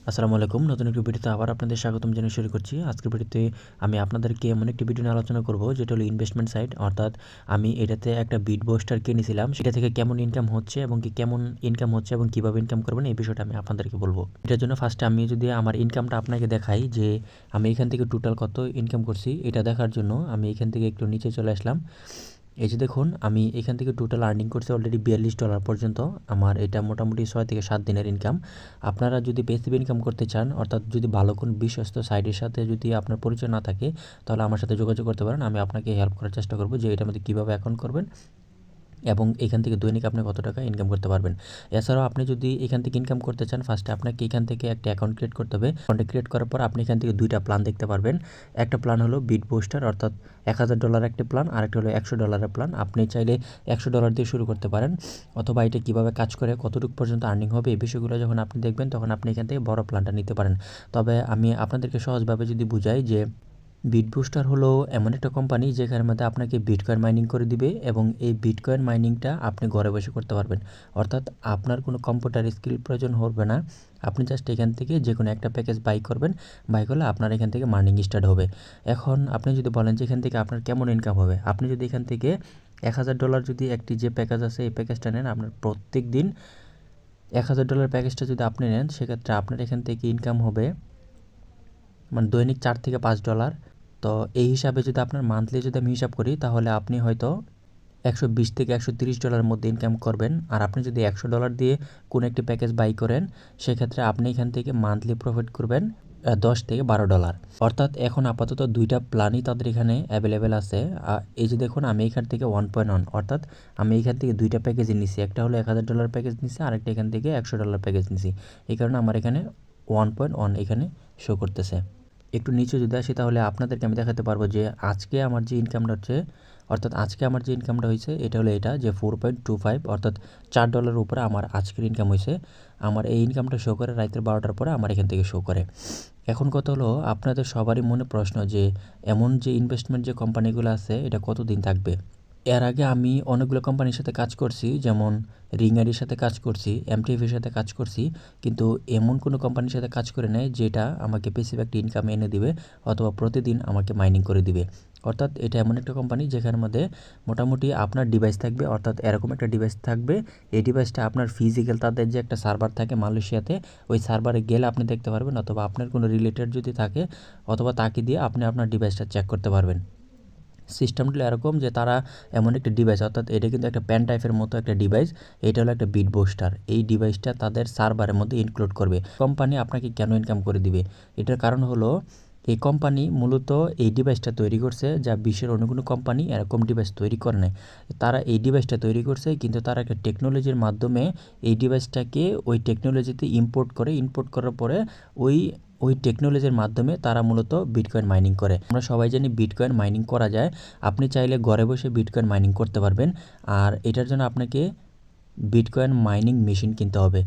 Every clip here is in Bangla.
আসসালামু আলাইকুম। নতুন একটি ভিডিওতে আবার আপনাদের স্বাগতম জানিয়ে শুরু করছি। আজকের ভিডিওতে আমি আপনাদেরকে এমন একটি ভিডিও নিয়ে আলোচনা করব যেটা হলো ইনভেস্টমেন্ট সাইট, অর্থাৎ আমি এটাতে একটা বিটবস্টার কিনেছিলাম। সেটা থেকে কেমন ইনকাম হচ্ছে এবং কেমন ইনকাম হচ্ছে এবং কিভাবে ইনকাম করবেন এই বিষয়টা আমি আপনাদেরকে বলবো। এটার জন্য ফার্স্টে আমি যদি আমার ইনকামটা আপনাকে দেখাই যে আমি এখান থেকে টোটাল কত ইনকাম করছি, এটা দেখার জন্য আমি এখান থেকে একটু নিচে চলে আসলাম। এই যে দেখুন, আমি এখান থেকে টোটাল আর্নিং করছি অলরেডি $42 পর্যন্ত। আমার এটা মোটামুটি 6 থেকে 7 দিনের ইনকাম। আপনারা যদি প্যাসিভ ইনকাম করতে চান, অর্থাৎ যদি ভালো কোনো বিশ্বস্ত সাইটের সাথে যদি আপনার পরিচয় না থাকে, তাহলে আমার সাথে যোগাযোগ করতে পারেন। আমি আপনাকে হেল্প করার চেষ্টা করব যে এটার মধ্যে কীভাবে অ্যাকাউন্ট করবেন এবং এখান থেকে দৈনিক আপনি কত টাকা ইনকাম করতে পারবেন। এছাড়াও আপনি যদি এখান থেকে ইনকাম করতে চান, ফার্স্টে আপনাকে এখান থেকে একটা অ্যাকাউন্ট ক্রিয়েট করতে হবে। অ্যাকাউন্ট ক্রিয়েট করার পর আপনি এখান থেকে দুইটা প্ল্যান দেখতে পারবেন। একটা প্ল্যান হলো বিটবস্টার, অর্থাৎ $1000 একটা প্ল্যান, আরেকটা হলো $100 প্ল্যান। আপনি চাইলে $100 দিয়ে শুরু করতে পারেন, অথবা এটা কীভাবে কাজ করে, কতটুকু পর্যন্ত আর্নিং হবে, এই বিষয়গুলো যখন আপনি দেখবেন তখন আপনি এখান থেকে বড় প্ল্যানটা নিতে পারেন। তবে আমি আপনাদেরকে সহজভাবে যদি বুঝাই যে বিটবুস্টার হলো এমন একটা কোম্পানি যেখানের মধ্যে আপনাকে বিটকয়েন মাইনিং করে দিবে এবং এই বিটকয়েন মাইনিংটা আপনি ঘরে বসে করতে পারবেন। অর্থাৎ আপনার কোনো কম্পিউটার স্কিল প্রয়োজন হবে না। আপনি জাস্ট এখান থেকে যে কোনো একটা প্যাকেজ বাই করবেন, বাই করলে আপনার এখান থেকে মার্নিং স্টার্ট হবে। এখন আপনি যদি বলেন যে এখান থেকে আপনার কেমন ইনকাম হবে, আপনি যদি এখান থেকে $1000 যদি একটি যে প্যাকেজ আছে এই প্যাকেজটা নেন, আপনার প্রত্যেক দিন $1000 প্যাকেজটা যদি আপনি নেন, সেক্ষেত্রে আপনার এখান থেকে ইনকাম হবে মানে দৈনিক $4 থেকে $5। তো এই হিসাবে যদি আপনার মান্থলি যদি আমি হিসাব করি, তাহলে আপনি হয়তো $120 থেকে $130 মধ্যে ইনকাম করবেন। আর আপনি যদি $100 দিয়ে কোনো একটি প্যাকেজ বাই করেন, সেক্ষেত্রে আপনি এখান থেকে মান্থলি প্রফিট করবেন $10 থেকে $12। অর্থাৎ এখন আপাতত দুইটা প্ল্যানই তাদের এখানে অ্যাভেলেবেল আছে। এই যে দেখুন, আমি এখান থেকে 1.1, অর্থাৎ আমি এখান থেকে দুইটা প্যাকেজই নিছি। একটা হলো $1000 প্যাকেজ নিছি, আরেকটা এখান থেকে $100 প্যাকেজ নিছি। এই কারণে আমার এখানে 1.1 এখানে শো করতেছে। একটু নিচে যদি আসি, তাহলে আপনাদেরকে আমি দেখাতে পারবো যে আজকে আমার যে ইনকামটা হচ্ছে, অর্থাৎ আজকে আমার যে ইনকামটা হয়েছে এটা হলো এটা যে 4.25, অর্থাৎ $4 উপরে আমার আজকের ইনকাম হয়েছে। আমার এই ইনকামটা শো করে রাতের 12টার পরে আমার এখান থেকে শো করে। এখন কথা হলো, আপনাদের সবারই মনে প্রশ্ন যে এমন যে ইনভেস্টমেন্ট যে কোম্পানিগুলো আছে এটা কতদিন থাকবে। এর আগে আমি অনেকগুলো কোম্পানির সাথে কাজ করছি, যেমন রিঙ্গারির সাথে কাজ করছি, এমটিভির সাথে কাজ করছি, কিন্তু এমন কোনো কোম্পানির সাথে কাজ করে নেই যেটা আমাকে বেশি একটা ইনকাম এনে দিবে অথবা প্রতিদিন আমাকে মাইনিং করে দিবে। অর্থাৎ এটা এমন একটা কোম্পানি যেখানের মধ্যে মোটামুটি আপনার ডিভাইস থাকবে, অর্থাৎ এরকম একটা ডিভাইস থাকবে। এই ডিভাইসটা আপনার ফিজিক্যাল, তাদের যে একটা সার্ভার থাকে মালয়েশিয়াতে, ওই সার্ভারে গেলে আপনি দেখতে পারবেন, অথবা আপনার কোনো রিলেটেড যদি থাকে, অথবা তাকে দিয়ে আপনি আপনার ডিভাইসটা চেক করতে পারবেন। সিস্টেমটা এরকম যে তারা এমন একটা ডিভাইস, অর্থাৎ এটা কিন্তু একটা প্যান টাইপের মতো একটা ডিভাইস। এটা হলো একটা বিটবস্টার। এই ডিভাইসটা তাদের সার্ভারের মধ্যে ইনক্লুড করবে। কোম্পানি আপনাকে কেন ইনকাম করে দিবে, এটার কারণ হলো এই কোম্পানি মূলত এই ডিভাইসটা তৈরি করছে, যা বিশ্বের অন্য কোনো কোম্পানি এরকম ডিভাইস তৈরি করে নাই। তারা এই ডিভাইসটা তৈরি করছে, কিন্তু তারা একটা টেকনোলজির মাধ্যমে এই ডিভাইসটাকে ওই টেকনোলজিতে ইম্পোর্ট করার পরে ওই ওই টেকনোলজির মাধ্যমে তারা মূলত বিটকয়েন মাইনিং করে। আমরা সবাই জানি বিটকয়েন মাইনিং করা যায়। আপনি চাইলে ঘরে বসে বিটকয়েন মাইনিং করতে পারবেন। আর এটার জন্য আপনাকে বিটকয়েন মাইনিং মেশিন কিনতে হবে।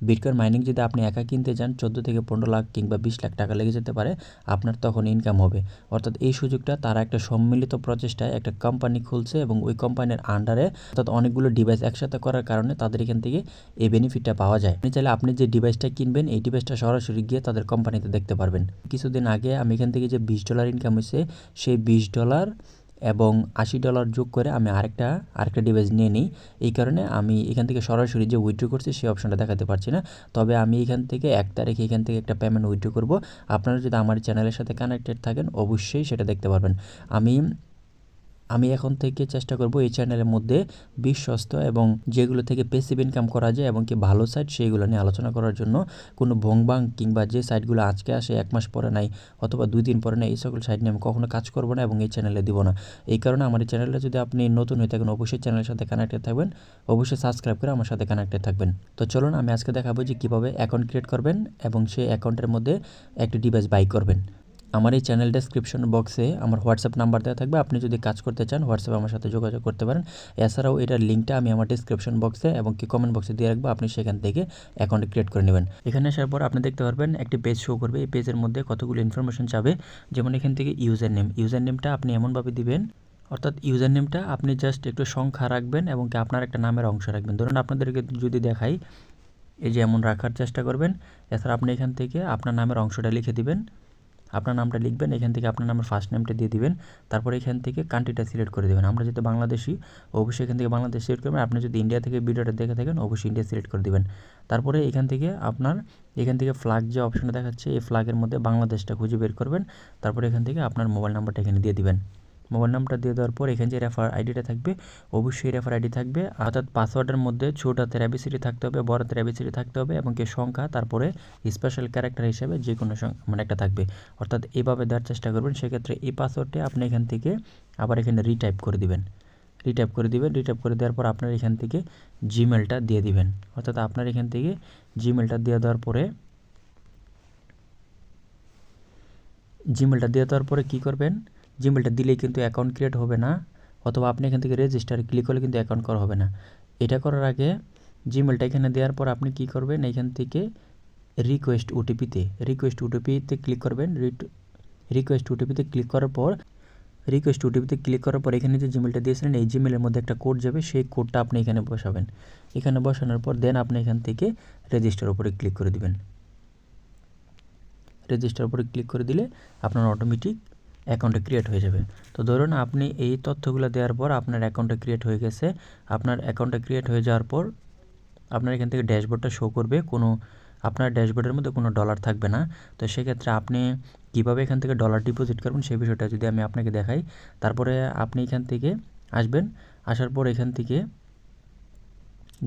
বিটকয়েন মাইনিং যদি আপনি একা কিনতে যান, 14 থেকে 15 লাখ কিংবা 20 লাখ টাকা লেগে যেতে পারে, আপনার তখন ইনকাম হবে। অর্থাৎ এই সুযোগটা তারা একটা সম্মিলিত প্রচেষ্টায় একটা কোম্পানি খুলছে এবং ওই কোম্পানির আন্ডারে, অর্থাৎ অনেকগুলো ডিভাইস একসাথে করার কারণে তাদের এখান থেকে এই বেনিফিটটা পাওয়া যায়। আপনি চাইলে আপনি যে ডিভাইসটা কিনবেন, এই ডিভাইসটা সরাসরি গিয়ে তাদের কোম্পানিতে দেখতে পারবেন। কিছুদিন আগে আমি এখান থেকে যে $20 ইনকাম হয়েছে, সেই $20 এবং $80 যোগ করে আমি আরেকটা ডিভাইস নিয়ে নিই। এই কারণে আমি এখান থেকে সরাসরি যে উইথড্র করছি সেই অপশনটা দেখাতে পারছি না। তবে আমি এখান থেকে 1 তারিখে এখান থেকে একটা পেমেন্ট উইথড্র করব। আপনারা যদি আমার চ্যানেলের সাথে কানেক্টেড থাকেন, অবশ্যই সেটা দেখতে পারবেন। আমি এখন থেকে চেষ্টা করব এই চ্যানেলের মধ্যে বিশ্বস্ত এবং যেগুলো থেকে প্যাসিভ ইনকাম করা যায় এবং কি ভালো সাইট, সেইগুলো নিয়ে আলোচনা করার জন্য। কোনো ভংবাং কিংবা যে সাইটগুলো আজকে আসে 1 মাস পরে নাই অথবা 2 দিন পরে নাই, এই সকল সাইট নিয়ে আমি কখনো কাজ করব না এবং এই চ্যানেলে দিব না। এই কারণে আমার এই চ্যানেলে যদি আপনি নতুন হয়ে থাকেন, অবশ্যই চ্যানেলের সাথে কানেক্টেড থাকবেন, অবশ্যই সাবস্ক্রাইব করে আমার সাথে কানেক্টেড থাকবেন। তো চলুন আমি আজকে দেখাবো যে কীভাবে অ্যাকাউন্ট ক্রিয়েট করবেন এবং সেই অ্যাকাউন্টের মধ্যে একটি ডিভাইস বাই করবেন। আমার এই চ্যানেল ডেসক্রিপশন বক্সে আমার হোয়াটসঅ্যাপ নাম্বার দেওয়া থাকবে। আপনি যদি কাজ করতে চান, হোয়াটসঅ্যাপে আমার সাথে যোগাযোগ করতে পারেন। এছাড়াও এটার লিঙ্কটা আমি আমার ডেসক্রিপশন বক্সে এবং কি কমেন্ট বক্সে দিয়ে রাখবো, আপনি সেখান থেকে অ্যাকাউন্ট ক্রিয়েট করে নেবেন। এখানে আসার পর আপনি দেখতে পারবেন একটি পেজ শো করবে। এই পেজের মধ্যে কতগুলো ইনফরমেশন চাবে, যেমন এখান থেকে ইউজার নেমটা আপনি এমনভাবে দিবেন, অর্থাৎ ইউজার নেমটা আপনি জাস্ট একটু সংখ্যা রাখবেন এবং কি আপনার একটা নামের অংশ রাখবেন। ধরুন আপনাদেরকে যদি দেখাই, এই যে এমন রাখার চেষ্টা করবেন। এছাড়া আপনি এখান থেকে আপনার নামের অংশটা লিখে দিবেন, আপনার নামটা লিখবেন, এখান থেকে আপনার নামের ফার্স্ট নেমটা দিয়ে দিবেন, তারপরে এখান থেকে কান্ট্রিটা সিলেক্ট করে দেবেন। আমরা যেহেতু বাংলাদেশি, অবশ্যই এখান থেকে বাংলাদেশ সিলেক্ট করবেন। আপনি যদি ইন্ডিয়া থেকে ভিডিওটা দেখে থাকেন অবশ্যই ইন্ডিয়া সিলেক্ট করে দিবেন। তারপরে এখান থেকে আপনার এখান থেকে ফ্ল্যাগ যে অপশনটা দেখাচ্ছে এই ফ্ল্যাগের মধ্যে বাংলাদেশটা খুঁজে বের করবেন। তারপরে এখান থেকে আপনার মোবাইল নাম্বারটা এখানে দিয়ে দিবেন। মোবাইল নাম্বারটা দিয়ে দেওয়ার পর এখানে যে রেফার আইডিটা থাকবে অবশ্যই রেফার আইডি থাকবে, অর্থাৎ পাসওয়ার্ডের মধ্যে ছোট হাতের ABCD থাকতে হবে, বড় হাতের ABCD থাকতে হবে এবং কি সংখ্যা, তারপরে স্পেশাল ক্যারেক্টার হিসেবে যে কোনো মানে একটা থাকবে, অর্থাৎ এভাবে দেওয়ার চেষ্টা করবেন। সেক্ষেত্রে এই পাসওয়ার্ডটি আপনি এখান থেকে আবার এখানে রিটাইপ করে দিবেন। রিটাইপ করে দেওয়ার পর আপনার এখান থেকে জিমেলটা দিয়ে দিবেন, অর্থাৎ আপনার এখান থেকে জিমেলটা দিয়ে দেওয়ার পরে কী করবেন, জিমেলটা দিলেই কিন্তু অ্যাকাউন্ট ক্রিয়েট হবে না, অথবা আপনি এখান থেকে রেজিস্টার ক্লিক করলে কিন্তু অ্যাকাউন্ট করা হবে না। এটা করার আগে জিমেলটা এখানে দেওয়ার পর আপনি কি করবেন, এখান থেকে রিকোয়েস্ট ওটিপিতে ক্লিক করবেন। রিকোয়েস্ট ওটিপিতে ক্লিক করার পর এখানে যে জিমেলটা দিয়েছিলেন এই জিমেলের মধ্যে একটা কোড যাবে, সেই কোডটা আপনি এখানে বসাবেন। এখানে বসানোর পর দেন আপনি এখান থেকে রেজিস্টার উপরে ক্লিক করে দিবেন। রেজিস্টার উপরে ক্লিক করে দিলে আপনার অটোমেটিক অ্যাকাউন্টটা ক্রিয়েট হয়ে যাবে। তো ধরুন আপনি এই তথ্যগুলো দেওয়ার পর আপনার অ্যাকাউন্টটা ক্রিয়েট হয়ে গেছে। আপনার অ্যাকাউন্টটা ক্রিয়েট হয়ে যাওয়ার পর আপনার এখান থেকে ড্যাশবোর্ডটা শো করবে, আপনার ড্যাশবোর্ডের মধ্যে কোনো ডলার থাকবে না। তো সেক্ষেত্রে আপনি কীভাবে এখান থেকে ডলার ডিপোজিট করবেন সেই বিষয়টা যদি আমি আপনাকে দেখাই। তারপরে আপনি এখান থেকে আসবেন, আসার পর এখান থেকে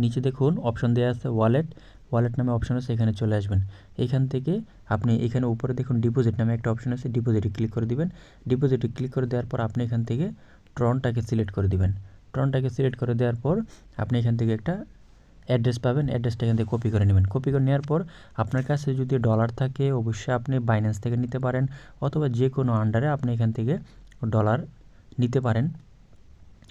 নিচে দেখুন অপশন দেওয়া আছে ওয়ালেট নামে অপশন আছে, এখানে চলে আসবেন। এখান থেকে আপনি এখানে উপরে দেখুন ডিপোজিট নামে একটা অপশন আছে, ডিপোজিটে ক্লিক করে দিবেন। ডিপোজিটে ক্লিক করে দেওয়ার পর আপনি এখান থেকে ট্রনটাকে সিলেক্ট করে দিবেন। ট্রনটাকে সিলেক্ট করে দেওয়ার পর আপনি এখান থেকে একটা অ্যাড্রেস পাবেন, অ্যাড্রেসটা এখান থেকে কপি করে নেবেন। কপি করে নেওয়ার পর আপনার কাছে যদি ডলার থাকে অবশ্যই আপনি বাইন্যান্স থেকে নিতে পারেন, অথবা যে কোনো আন্ডারে আপনি এখান থেকে ডলার নিতে পারেন।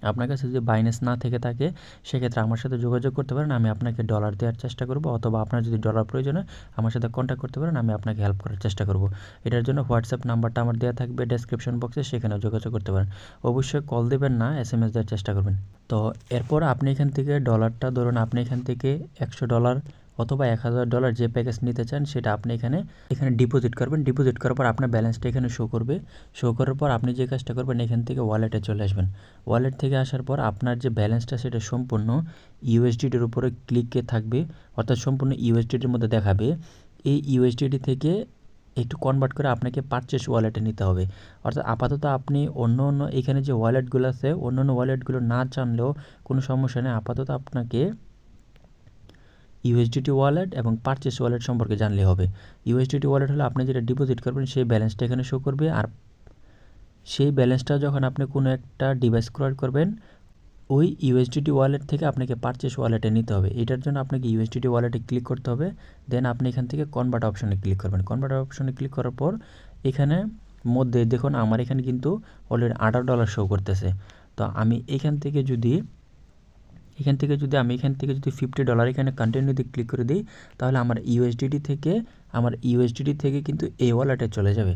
আপনার কাছে যদি বাইন্যান্স না থেকে থাকে সেক্ষেত্রে আমার সাথে যোগাযোগ করতে পারেন, আমি আপনাকে ডলার দেওয়ার চেষ্টা করব, অথবা আপনার যদি ডলার প্রয়োজন হয় আমার সাথে কন্ট্যাক্ট করতে পারেন, আমি আপনাকে হেল্প করার চেষ্টা করব। এটার জন্য হোয়াটসঅ্যাপ নাম্বারটা আমার দেওয়া থাকবে ডেসক্রিপশন বক্সে, সেখানেও যোগাযোগ করতে পারেন। অবশ্যই কল দেবেন না, SMS দেওয়ার চেষ্টা করবেন। তো এরপর আপনি এখান থেকে ডলারটা ধরুন আপনি এখান থেকে $100 অথবা $1000 যে প্যাকেজ নিতে চান সেটা আপনি এখানে ডিপোজিট করবেন। ডিপোজিট করার পর আপনার ব্যালেন্সটা এখানে শো করবে। শো করার পর আপনি যে কাজটা করবেন এখান থেকে ওয়ালেটে চলে আসবেন। ওয়ালেট থেকে আসার পর আপনার যে ব্যালেন্সটা সেটা সম্পূর্ণ USDTর উপরে ক্লিকে থাকবে, অর্থাৎ সম্পূর্ণ USDTর মধ্যে দেখাবে। এই USDT থেকে একটু কনভার্ট করে আপনাকে পারচেস ওয়ালেটে নিতে হবে। অর্থাৎ আপাতত আপনি অন্য এখানে যে ওয়ালেটগুলো আছে অন্য ওয়ালেটগুলো না জানলেও কোনো সমস্যা নেই, আপাতত আপনাকে USDT ওয়ালেট এবং পারচেস ওয়ালেট সম্পর্কে জানলে হবে। USDT ওয়ালেট হলো আপনি যেটা ডিপোজিট করবেন সেই ব্যালেন্সটা এখানে শো করবে, আর সেই ব্যালেন্সটা যখন আপনি কোনো একটা ডিভাইস ক্রয় করবেন ওই USDT ওয়ালেট থেকে আপনাকে পারচেস ওয়ালেটে নিতে হবে। এটার জন্য আপনাকে USDT ওয়ালেটে ক্লিক করতে হবে, দেন আপনি এখান থেকে কনভার্ট অপশনে ক্লিক করবেন। কনভার্ট অপশনে ক্লিক করার পর এখানে মধ্যে দেখুন আমার এখানে কিন্তু অলরেডি $18 শো করতেছে। তো আমি এখান থেকে যদি $50 এখানে কন্টিনিউতে ক্লিক করে দিই তাহলে আমার USDT থেকে কিন্তু এই ওয়ালেটে চলে যাবে।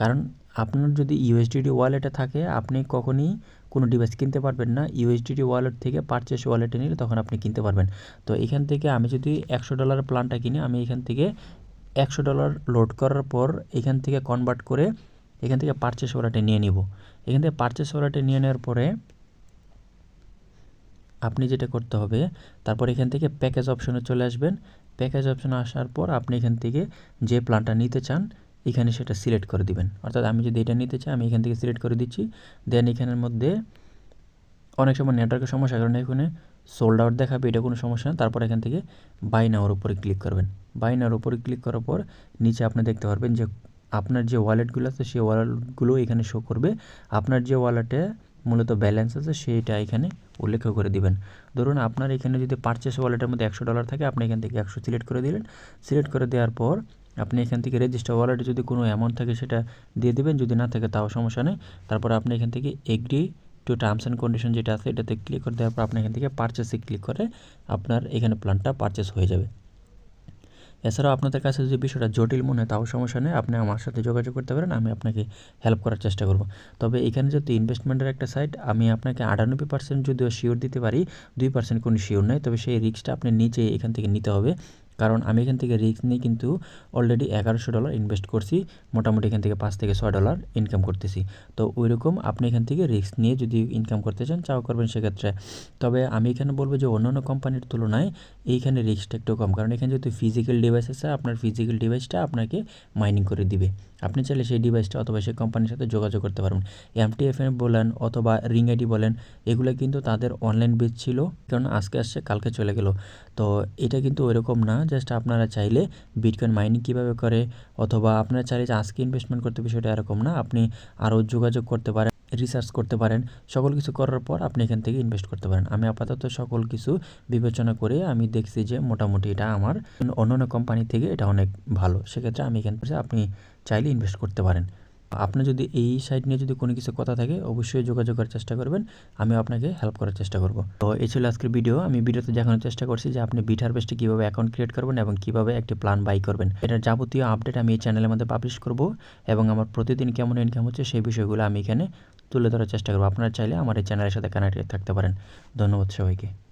কারণ আপনার যদি USDT ওয়ালেটে থাকে আপনি কখনই কোনো ডিভাইস কিনতে পারবেন না, USDT ওয়ালেট থেকে পারচেস ওয়ালেটে নিলে তখন আপনি কিনতে পারবেন। তো এখান থেকে আমি যদি $100 প্ল্যানটা কিনি, আমি এখান থেকে $100 লোড করার পর এখান থেকে কনভার্ট করে এখান থেকে পারচেস ওয়ালেটে নিয়ে নিব। এখান থেকে পারচেস ওয়ালেটে নিয়ে নেওয়ার পরে আপনি যেটা করতে হবে তারপর এখান থেকে প্যাকেজ অপশনে চলে আসবেন। প্যাকেজ অপশনে আসার পর আপনি এখান থেকে যে প্ল্যানটা নিতে চান এখানে সেটা সিলেক্ট করে দিবেন। অর্থাৎ আমি যদি এটা নিতে চাই আমি এখান থেকে সিলেক্ট করে দিচ্ছি। দেন এখানের মধ্যে অনেক সময় নেটওয়ার্কের সমস্যার কারণে এখানে সোল্ড আউট দেখাবে, এটা কোনো সমস্যা না। তারপর এখান থেকে বাই নাওর উপরে ক্লিক করবেন। বাই নাওর উপরে ক্লিক করার পর নিচে আপনি দেখতে পারবেন যে আপনার যে ওয়ালেটগুলো আছে সেই ওয়ালেটগুলো এখানে শো করবে। আপনার যে ওয়ালেটে মূলত ব্যালেন্স আছে সেইটা এখানে উল্লেখ করে দিবেন। ধরুন আপনার এখানে যদি পারচেস ওয়ালেটের মধ্যে $100 থাকে আপনি এখান থেকে 100 সিলেক্ট করে দিলেন। সিলেক্ট করে দেওয়ার পর আপনি এখান থেকে রেজিস্টার ওয়ালেটে যদি কোনো অ্যামাউন্ট থাকে সেটা দিয়ে দিবেন, যদি না থাকে তাও সমস্যা নেই। তারপর আপনি এখান থেকে agree to terms and condition যেটা আছে এটাতে ক্লিক করে দেওয়ার পর আপনি এখান থেকে পারচেসে ক্লিক করে আপনার এখানে প্ল্যানটা পারচেস হয়ে যাবে। এছাড়াও আপনাদের কাছে যদি বিষয়টা জটিল মনে হয় তাও সমস্যা নেই, আপনি আমার সাথে যোগাযোগ করতে পারেন, আমি আপনাকে হেল্প করার চেষ্টা করব। তবে এখানে যেহেতু ইনভেস্টমেন্টের একটা সাইট, আমি আপনাকে 98% যদিও শিওর দিতে পারি, 2% কোনো শিওর নেই। তবে সেই রিস্কটা আপনি নিচে এখান থেকে নিতে হবে। কারণ আমি এখান থেকে রিস্ক নিয়ে কিন্তু অলরেডি $1100 ইনভেস্ট করছি, মোটামুটি এখান থেকে $5 থেকে $6 ইনকাম করতেছি। তো ওইরকম আপনি এখান থেকে রিস্ক নিয়ে যদি ইনকাম করতে চান চাও করবেন সেক্ষেত্রে। তবে আমি এখানে বলবো যে অন্যান্য কোম্পানির তুলনায় এইখানে রিস্কটা একটু কম, কারণ এখানে যেহেতু ফিজিক্যাল ডিভাইস আছে, আপনার ফিজিক্যাল ডিভাইসটা আপনাকে মাইনিং করে দিবে। আপনি চাইলে সেই ডিভাইসটা অথবা সেই কোম্পানির সাথে যোগাযোগ করতে পারবেন। MTFN বলেন অথবা রিং আইডি বলেন, এগুলো কিন্তু তাদের অনলাইন বেস ছিল, কারণ আজকে আসছে কালকে চলে গেল। তো এটা কিন্তু ওইরকম না, জাস্ট আপনারা চাইলে বিটকয়েন মাইনিং কীভাবে করে অথবা আপনারা চাইলে যে আজকে ইনভেস্টমেন্ট করতে, বিষয়টা এরকম না। আপনি আরও যোগাযোগ করতে পারেন, রিসার্চ করতে পারেন, সকল কিছু করার পর আপনি এখান থেকে ইনভেস্ট করতে পারেন। আমি আপাতত সকল কিছু বিবেচনা করে আমি দেখছি যে মোটামুটি এটা আমার অন্যান্য কোম্পানি থেকে এটা অনেক ভালো, সেক্ষেত্রে আমি এখান থেকে আপনি চাইলে ইনভেস্ট করতে পারেন। আপনার যদি এই সাইট নিয়ে যদি কোনো কিছু কথা থাকে অবশ্যই যোগাযোগ করার চেষ্টা করবেন, আমিও আপনাকে হেল্প করার চেষ্টা করব। তো এই ছিল আজকের ভিডিও। আমি ভিডিওতে দেখানোর চেষ্টা করছি যে আপনি বিটহারভেস্টে কীভাবে অ্যাকাউন্ট ক্রিয়েট করবেন এবং কীভাবে একটি প্ল্যান বাই করবেন। এটার যাবতীয় আপডেট আমি এই চ্যানেলের মধ্যে পাবলিশ করব এবং আমার প্রতিদিন কেমন ইনকাম হচ্ছে সেই বিষয়গুলো আমি এখানে তুলে ধরার চেষ্টা করব। আপনারা চাইলে আমার এই চ্যানেলের সাথে কানেক্টেড থাকতে পারেন। ধন্যবাদ সবাইকে।